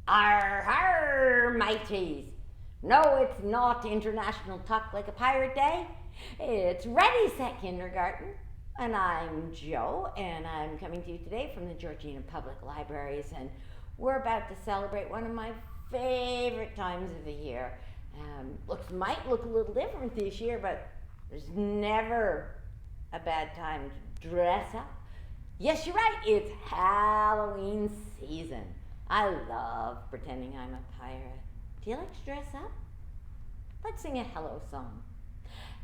Arr, arr, mateys. No, it's not International Talk Like a Pirate Day. It's Ready Set Kindergarten. And I'm Joe, and I'm coming to you today from the Georgina Public Libraries. And we're about to celebrate one of my favorite times of the year. Might look a little different this year, but there's never a bad time to dress up. Yes, you're right, it's Halloween season. I love pretending I'm a pirate. Do you like to dress up? Let's sing a hello song.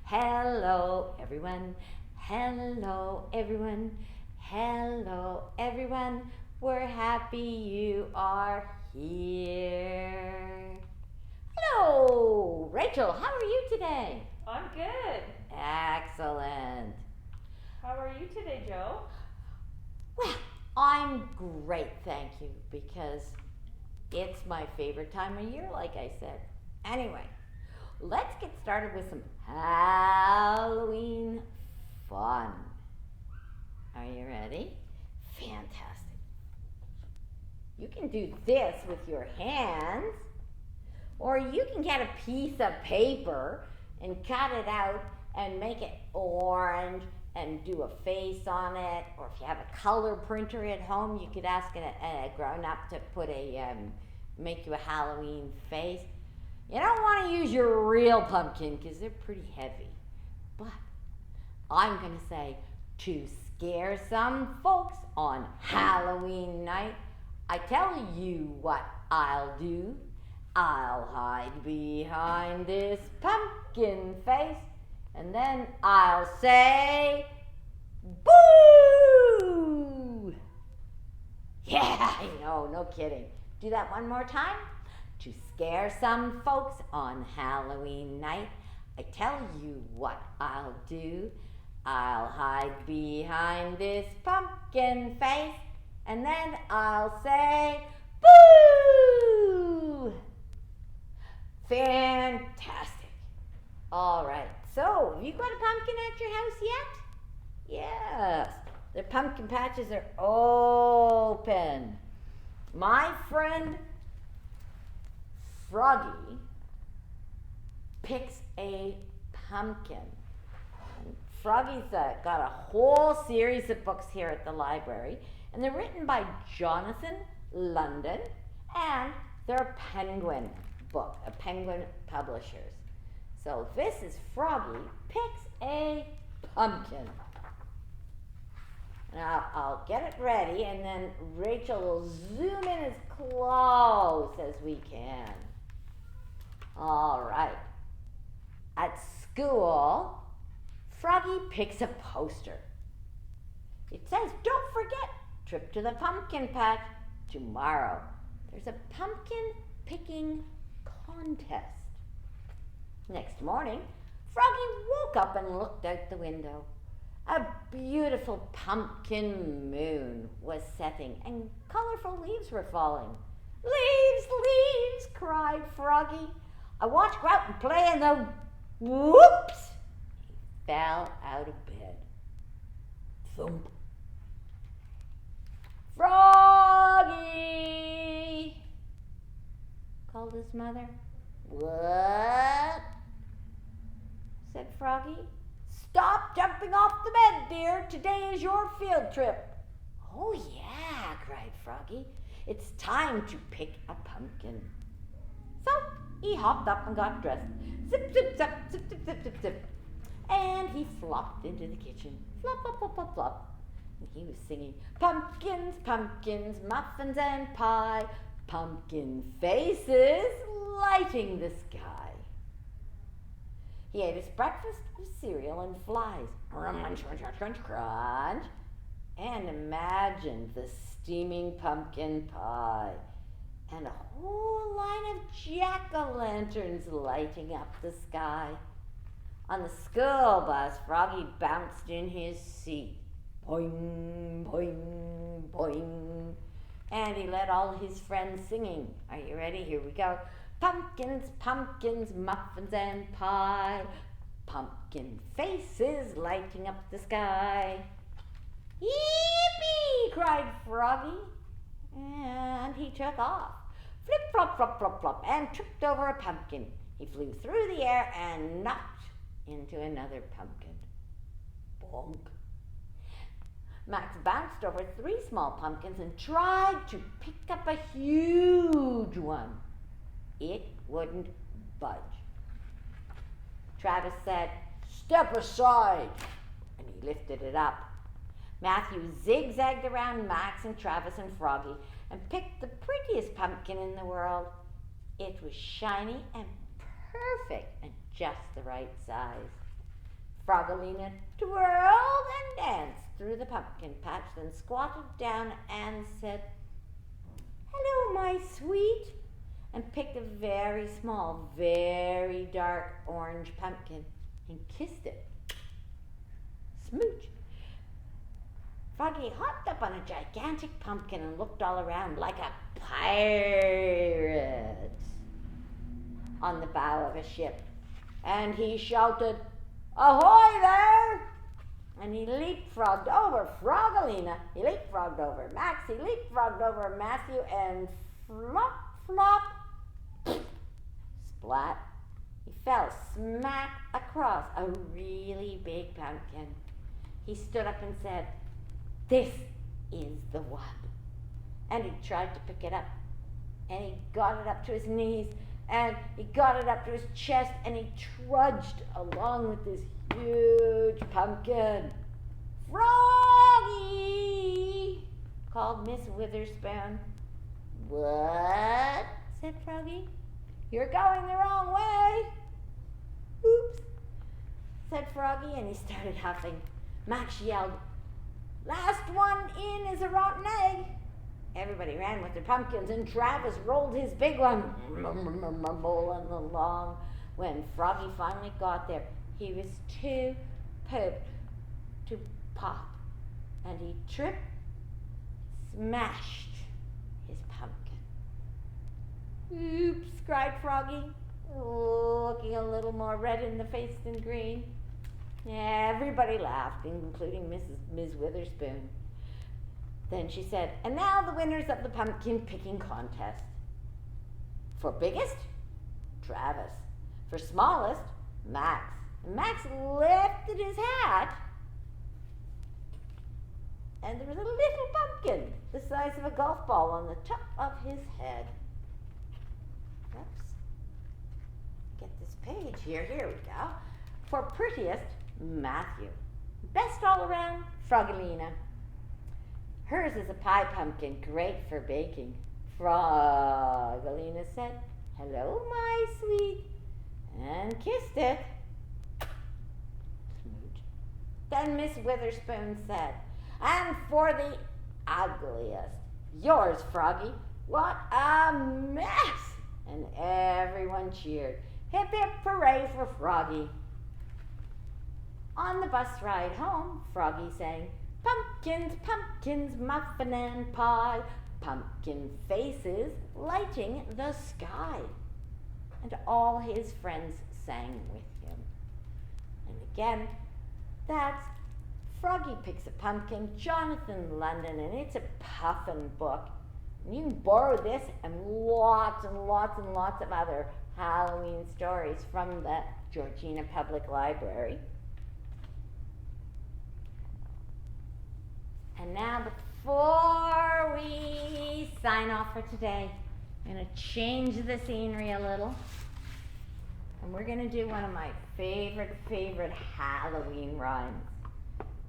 Hello, everyone. Hello, everyone. Hello, everyone. We're happy you are here. Hello, Rachel. How are you today? I'm good. Excellent. How are you today, Joe? Well, I'm great, thank you, because it's my favorite time of year, like I said. Anyway, let's get started with some Halloween fun. Are you ready? Fantastic. You can do this with your hands, or you can get a piece of paper and cut it out and make it orange and do a face on it. Or if you have a color printer at home, you could ask a grown-up to put make you a Halloween face. You don't want to use your real pumpkin because they're pretty heavy. But I'm going to say, to scare some folks on Halloween night, I tell you what I'll do. I'll hide behind this pumpkin face, and then I'll say, boo! Yeah, I know, no kidding. Do that one more time. To scare some folks on Halloween night, I tell you what I'll do. I'll hide behind this pumpkin face, and then I'll say, boo! Fantastic. All right, so have you got a pumpkin at your house yet? Yes, the pumpkin patches are open. My friend Froggy picks a pumpkin. Froggy's got a whole series of books here at the library, and they're written by Jonathan London, and they're a Penguin book, a Penguin Publishers. So this is Froggy picks a pumpkin. Now I'll get it ready, and then Rachel will zoom in as close as we can. All right. At school, Froggy picks a poster. It says, don't forget, trip to the pumpkin patch tomorrow. There's a pumpkin picking contest. Next morning, Froggy woke up and looked out the window. A beautiful pumpkin moon was setting, and colorful leaves were falling. Leaves, leaves, cried Froggy. I want to go out and play in the... Whoops! He fell out of bed. Thump. Froggy! Called his mother. What? Said Froggy. Stop jumping off the bed, dear. Today is your field trip. Oh, yeah, cried Froggy. It's time to pick a pumpkin. So he hopped up and got dressed. Zip, zip, zip, zip, zip, zip, zip, zip. And he flopped into the kitchen. Flop, flop, flop, flop, flop. And he was singing, pumpkins, pumpkins, muffins and pie, pumpkin faces lighting the sky. He ate his breakfast of cereal and flies. Crunch, crunch, crunch, crunch. And imagined the steaming pumpkin pie and a whole line of jack-o'-lanterns lighting up the sky. On the school bus, Froggy bounced in his seat. Boing, boing, boing. And he led all his friends singing. Are you ready? Here we go. Pumpkins, pumpkins, muffins and pie, pumpkin faces lighting up the sky. Yippee! cried Froggy, and he took off. flip, flop, flop, flop, flop, and tripped over a pumpkin. He flew through the air and knocked into another pumpkin. Bonk. Max bounced over 3 small pumpkins and tried to pick up a huge one. It wouldn't budge. Travis said, "Step aside," and he lifted it up. Matthew zigzagged around Max and Travis and Froggy and picked the prettiest pumpkin in the world. It was shiny and perfect and just the right size. Frogolina twirled and danced through the pumpkin patch, then squatted down and said, "Hello, my sweet," and picked a very small, very dark orange pumpkin and kissed it. Smooch. Froggy hopped up on a gigantic pumpkin and looked all around like a pirate on the bow of a ship. And he shouted, "Ahoy there!" And he leapfrogged over Frogolina. He leapfrogged over Max. He leapfrogged over Matthew, and flop, flop, splat. He fell smack across a really big pumpkin. He stood up and said, "This is the one." And he tried to pick it up. And he got it up to his knees. And he got it up to his chest. And he trudged along with this huge pumpkin. "Froggy!" called Miss Witherspoon. "What?" said Froggy. "You're going the wrong way." "Oops," said Froggy, and he started huffing. Max yelled, "Last one in is a rotten egg." Everybody ran with their pumpkins, and Travis rolled his big one, bowling along. When Froggy finally got there, he was too pooped to pop, and he tripped, smashed his pumpkin. "Oops," cried Froggy, looking a little more red in the face than green. Everybody laughed, including Ms. Witherspoon. Then she said, "And now the winners of the pumpkin picking contest. For biggest, Travis. For smallest, Max." And Max lifted his hat, and there was a little pumpkin the size of a golf ball on the top of his head. Oops. Get this page here. Here we go. For prettiest, Matthew. Best all around, Frogolina. Hers is a pie pumpkin, great for baking. Frogolina said, "Hello, my sweet," and kissed it. Smooch. Then Miss Witherspoon said, "And for the ugliest, yours, Froggy. What a mess!" And everyone cheered. Hip, hip, hooray for Froggy. On the bus ride home, Froggy sang, "Pumpkins, pumpkins, muffin and pie, pumpkin faces lighting the sky." And all his friends sang with him. And again, that's Froggy Picks a Pumpkin, Jonathan London, and it's a puffin book. And you can borrow this and lots and lots and lots of other Halloween stories from the Georgina Public Library. And now, before we sign off for today, I'm going to change the scenery a little. And we're going to do one of my favorite Halloween rhymes.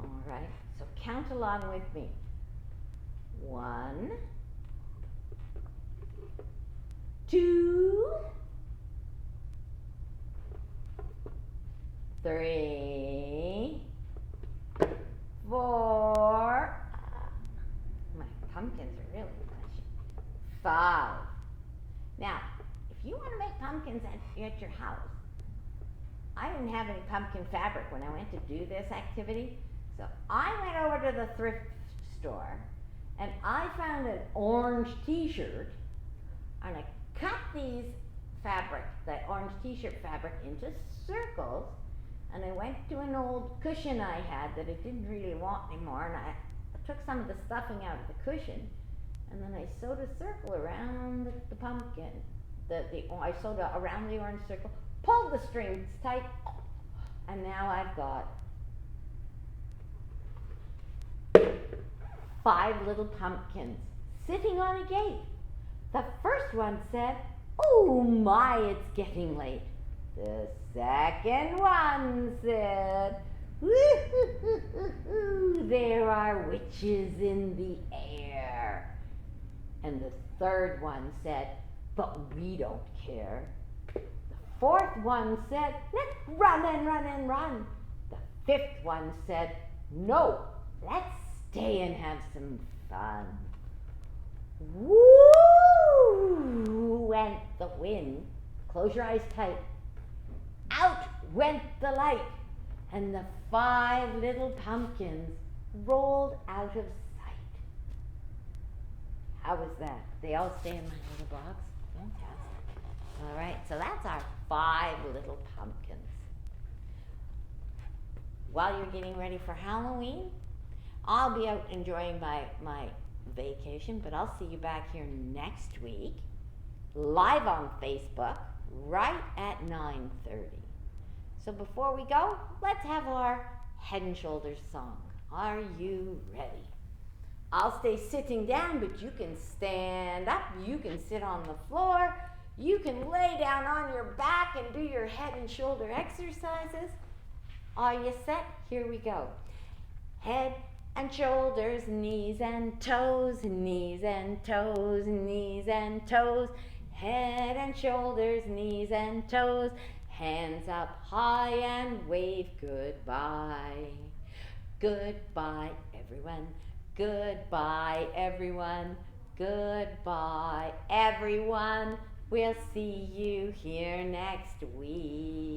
All right, so count along with me. 1, 2, 3, 4. My pumpkins are really much. 5. Now, if you want to make pumpkins at your house, I didn't have any pumpkin fabric when I went to do this activity, so I went over to the thrift store and I found an orange t-shirt, and I cut these fabric, that orange t-shirt fabric, into circles, and I went to an old cushion I had that I didn't really want anymore, and I took some of the stuffing out of the cushion, and then I sewed a circle around the pumpkin. I sewed around the orange circle, pulled the strings tight, and now I've got 5 little pumpkins sitting on a gate. The first one said, "Oh my, it's getting late." The second one said, "Woo-hoo-hoo-hoo-hoo, there are witches in the air." And the third one said, "But we don't care." The fourth one said, "Let's run and run and run." The fifth one said, "No, let's stay and have some fun." Woo went the wind. Close your eyes tight. Out went the light, and the 5 little pumpkins rolled out of sight. How was that? They all stay in my little box? Fantastic. All right, so that's our 5 little pumpkins. While you're getting ready for Halloween, I'll be out enjoying my vacation, but I'll see you back here next week, live on Facebook, right at 9:30. So before we go, let's have our Head and Shoulders song. Are you ready? I'll stay sitting down, but you can stand up, you can sit on the floor, you can lay down on your back and do your head and shoulder exercises. Are you set? Here we go. Head and shoulders, knees and toes, knees and toes, knees and toes. Head and shoulders, knees and toes. Hands up high and wave goodbye. Goodbye, everyone. Goodbye, everyone. Goodbye, everyone. We'll see you here next week.